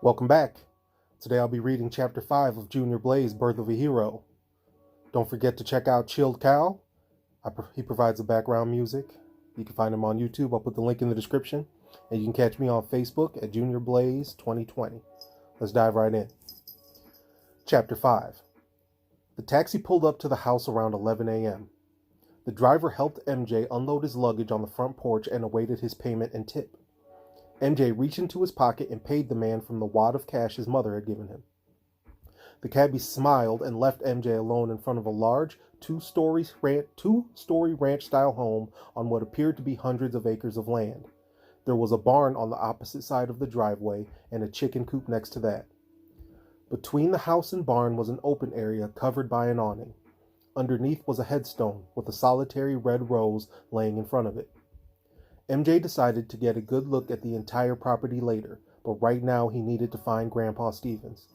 Welcome back. Today I'll be reading Chapter 5 of Junior Blaze Birth of a Hero. Don't forget to check out Chilled Cow. He provides the background music. You can find him on YouTube. I'll put the link in the description. And you can catch me on Facebook at Junior Blaze 2020. Let's dive right in. Chapter 5. The taxi pulled up to the house around 11 a.m. The driver helped MJ unload his luggage on the front porch and awaited his payment and tip. MJ reached into his pocket and paid the man from the wad of cash his mother had given him. The cabbie smiled and left MJ alone in front of a large two-story ranch-style home on what appeared to be hundreds of acres of land. There was a barn on the opposite side of the driveway and a chicken coop next to that. Between the house and barn was an open area covered by an awning. Underneath was a headstone with a solitary red rose laying in front of it. MJ decided to get a good look at the entire property later, but right now he needed to find Grandpa Stevens.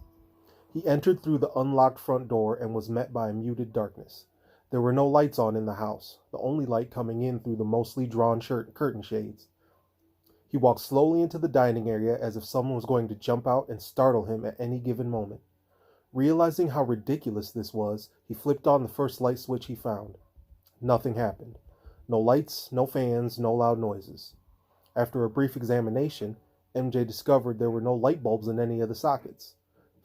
He entered through the unlocked front door and was met by a muted darkness. There were no lights on in the house, the only light coming in through the mostly drawn curtain shades. He walked slowly into the dining area as if someone was going to jump out and startle him at any given moment. Realizing how ridiculous this was, he flipped on the first light switch he found. Nothing happened. No lights, no fans, no loud noises. After a brief examination, MJ discovered there were no light bulbs in any of the sockets.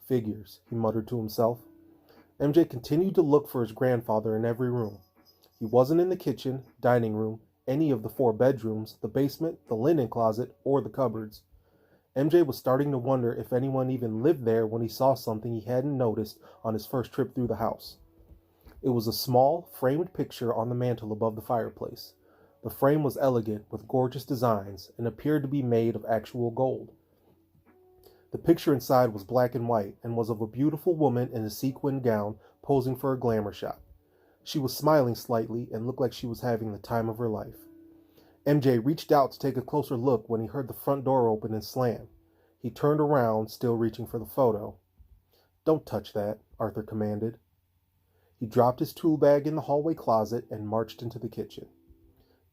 Figures, he muttered to himself. MJ continued to look for his grandfather in every room. He wasn't in the kitchen, dining room, any of the 4 bedrooms, the basement, the linen closet, or the cupboards. MJ was starting to wonder if anyone even lived there when he saw something he hadn't noticed on his first trip through the house. It was a small, framed picture on the mantel above the fireplace. The frame was elegant, with gorgeous designs, and appeared to be made of actual gold. The picture inside was black and white, and was of a beautiful woman in a sequined gown posing for a glamour shot. She was smiling slightly and looked like she was having the time of her life. MJ reached out to take a closer look when he heard the front door open and slam. He turned around, still reaching for the photo. "Don't touch that," Arthur commanded. He dropped his tool bag in the hallway closet and marched into the kitchen.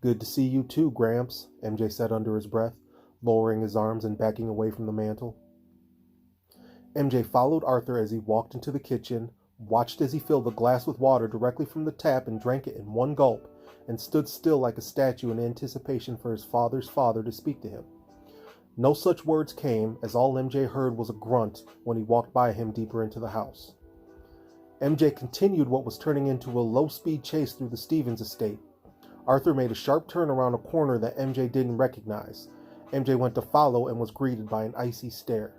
"Good to see you too, Gramps," MJ said under his breath, lowering his arms and backing away from the mantel. MJ followed Arthur as he walked into the kitchen, watched as he filled the glass with water directly from the tap and drank it in one gulp, and stood still like a statue in anticipation for his father's father to speak to him. No such words came, as all MJ heard was a grunt when he walked by him deeper into the house. MJ continued what was turning into a low-speed chase through the Stevens estate. Arthur made a sharp turn around a corner that MJ didn't recognize. MJ went to follow and was greeted by an icy stare.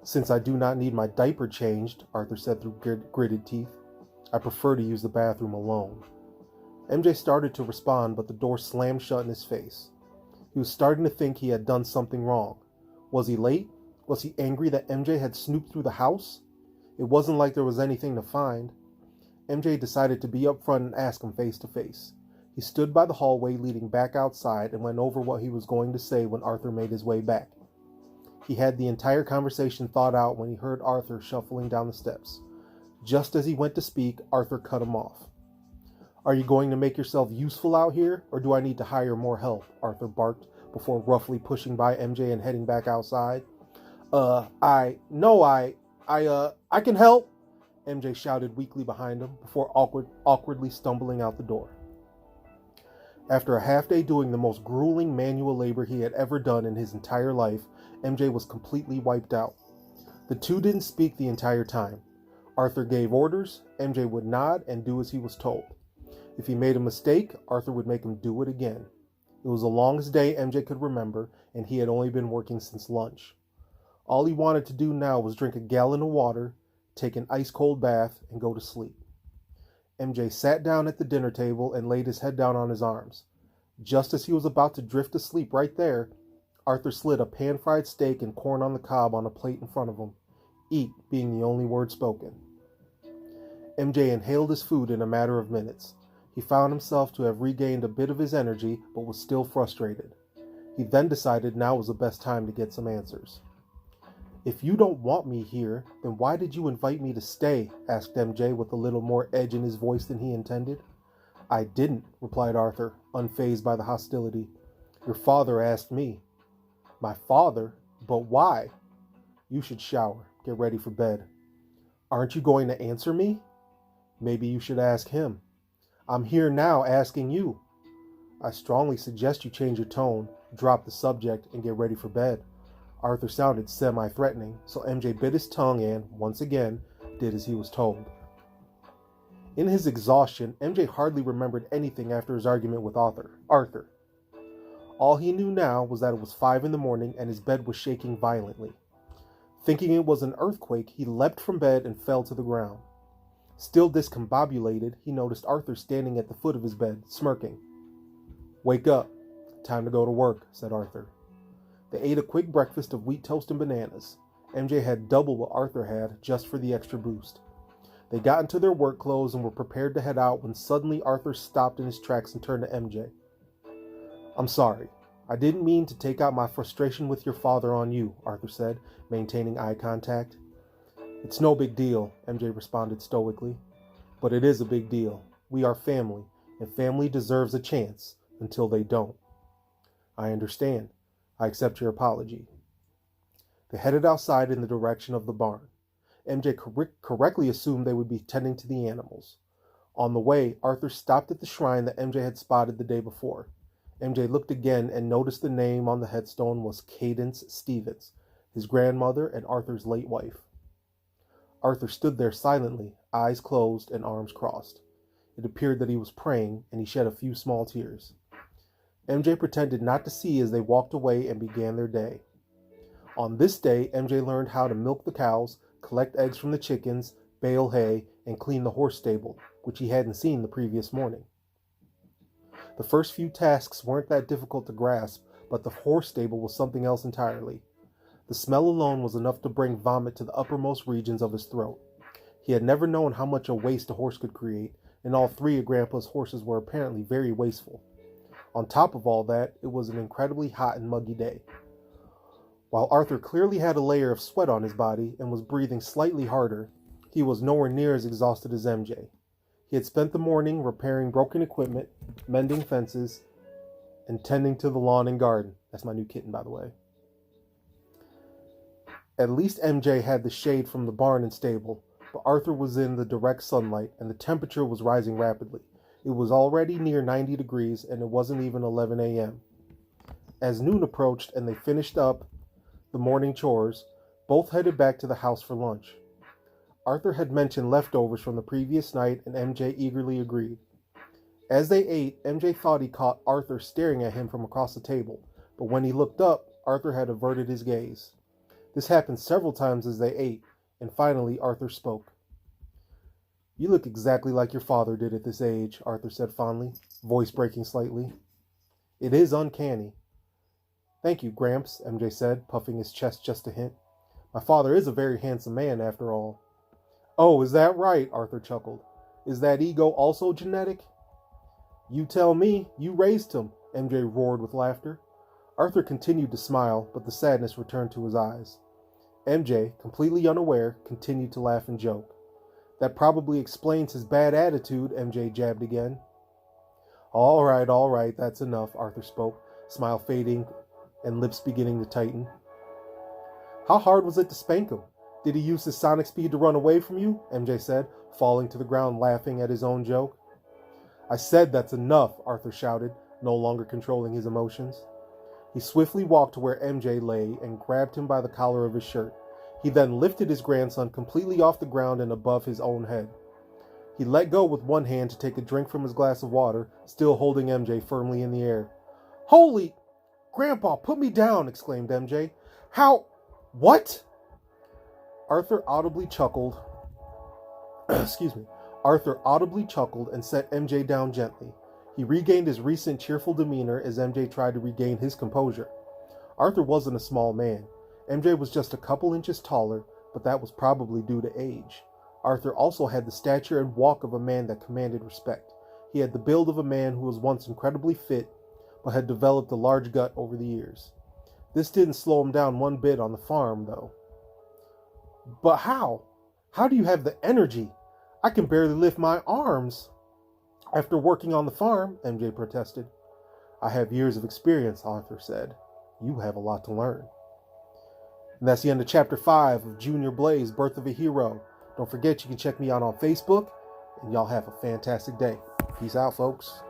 "Since I do not need my diaper changed," Arthur said through gritted teeth, "I prefer to use the bathroom alone." MJ started to respond, but the door slammed shut in his face. He was starting to think he had done something wrong. Was he late? Was he angry that MJ had snooped through the house? It wasn't like there was anything to find. MJ decided to be upfront and ask him face to face. He stood by the hallway leading back outside and went over what he was going to say when Arthur made his way back. He had the entire conversation thought out when he heard Arthur shuffling down the steps. Just as he went to speak, Arthur cut him off. "Are you going to make yourself useful out here, or do I need to hire more help?" Arthur barked before roughly pushing by MJ and heading back outside. I can help," MJ shouted weakly behind him before awkwardly stumbling out the door. After a half day doing the most grueling manual labor he had ever done in his entire life, MJ was completely wiped out. The two didn't speak the entire time. Arthur gave orders, MJ would nod and do as he was told. If he made a mistake, Arthur would make him do it again. It was the longest day MJ could remember, and he had only been working since lunch. All he wanted to do now was drink a gallon of water, take an ice-cold bath, and go to sleep. MJ sat down at the dinner table and laid his head down on his arms. Just as he was about to drift to sleep right there, Arthur slid a pan-fried steak and corn on the cob on a plate in front of him, "Eat" being the only word spoken. MJ inhaled his food in a matter of minutes. He found himself to have regained a bit of his energy, but was still frustrated. He then decided now was the best time to get some answers. "If you don't want me here, then why did you invite me to stay?" asked MJ with a little more edge in his voice than he intended. "I didn't," replied Arthur, unfazed by the hostility. "Your father asked me." "My father? But why?" You should shower. Get ready for bed. Aren't you going to answer me? Maybe you should ask him. I'm here now asking you. I strongly suggest you change your tone, drop the subject, and get ready for bed. Arthur sounded semi-threatening, so MJ bit his tongue and, once again, did as he was told. In his exhaustion, MJ hardly remembered anything after his argument with Arthur. All he knew now was that it was 5 in the morning and his bed was shaking violently. Thinking it was an earthquake, he leapt from bed and fell to the ground. Still discombobulated, he noticed Arthur standing at the foot of his bed, smirking. "Wake up. Time to go to work," said Arthur. They ate a quick breakfast of wheat toast and bananas. MJ had double what Arthur had, just for the extra boost. They got into their work clothes and were prepared to head out when suddenly Arthur stopped in his tracks and turned to MJ. "I'm sorry. I didn't mean to take out my frustration with your father on you," Arthur said, maintaining eye contact. "It's no big deal," MJ responded stoically. "But it is a big deal. We are family, and family deserves a chance until they don't." "I understand. I accept your apology." They headed outside in the direction of the barn. MJ correctly assumed they would be tending to the animals. On the way, Arthur stopped at the shrine that MJ had spotted the day before. MJ looked again and noticed the name on the headstone was Cadence Stevens, his grandmother and Arthur's late wife. Arthur stood there silently, eyes closed and arms crossed. It appeared that he was praying, and he shed a few small tears. MJ pretended not to see as they walked away and began their day. On this day, MJ learned how to milk the cows, collect eggs from the chickens, bale hay, and clean the horse stable, which he hadn't seen the previous morning. The first few tasks weren't that difficult to grasp, but the horse stable was something else entirely. The smell alone was enough to bring vomit to the uppermost regions of his throat. He had never known how much a waste a horse could create, and all 3 of Grandpa's horses were apparently very wasteful. On top of all that, it was an incredibly hot and muggy day. While Arthur clearly had a layer of sweat on his body and was breathing slightly harder, he was nowhere near as exhausted as MJ. He had spent the morning repairing broken equipment, mending fences, and tending to the lawn and garden. That's my new kitten, by the way. At least MJ had the shade from the barn and stable, but Arthur was in the direct sunlight, and the temperature was rising rapidly. It was already near 90 degrees, and it wasn't even 11 a.m. As noon approached and they finished up the morning chores, both headed back to the house for lunch. Arthur had mentioned leftovers from the previous night, and MJ eagerly agreed. As they ate, MJ thought he caught Arthur staring at him from across the table, but when he looked up, Arthur had averted his gaze. This happened several times as they ate, and finally Arthur spoke. "You look exactly like your father did at this age," Arthur said fondly, voice breaking slightly. "It is uncanny." "Thank you, Gramps," MJ said, puffing his chest just a hint. "My father is a very handsome man, after all." "Oh, is that right?" Arthur chuckled. "Is that ego also genetic?" "You tell me. You raised him," MJ roared with laughter. Arthur continued to smile, but the sadness returned to his eyes. MJ, completely unaware, continued to laugh and joke. "That probably explains his bad attitude," MJ jabbed again. All right, that's enough," Arthur spoke, smile fading and lips beginning to tighten. "How hard was it to spank him? Did he use his sonic speed to run away from you?" MJ said, falling to the ground laughing at his own joke. "I said that's enough," Arthur shouted, no longer controlling his emotions. He swiftly walked to where MJ lay and grabbed him by the collar of his shirt. He then lifted his grandson completely off the ground and above his own head. He let go with one hand to take a drink from his glass of water, still holding MJ firmly in the air. "Holy... Grandpa, put me down!" exclaimed MJ. "How... what?" Arthur audibly chuckled. Arthur audibly chuckled and set MJ down gently. He regained his recent cheerful demeanor as MJ tried to regain his composure. Arthur wasn't a small man. MJ was just a couple inches taller, but that was probably due to age. Arthur also had the stature and walk of a man that commanded respect. He had the build of a man who was once incredibly fit, but had developed a large gut over the years. This didn't slow him down one bit on the farm, though. "But how? How do you have the energy? I can barely lift my arms." "After working on the farm," MJ protested. "I have years of experience," Arthur said. "You have a lot to learn." And that's the end of chapter 5 of Junior Blaze, Birth of a Hero. Don't forget, you can check me out on Facebook, and y'all have a fantastic day. Peace out, folks.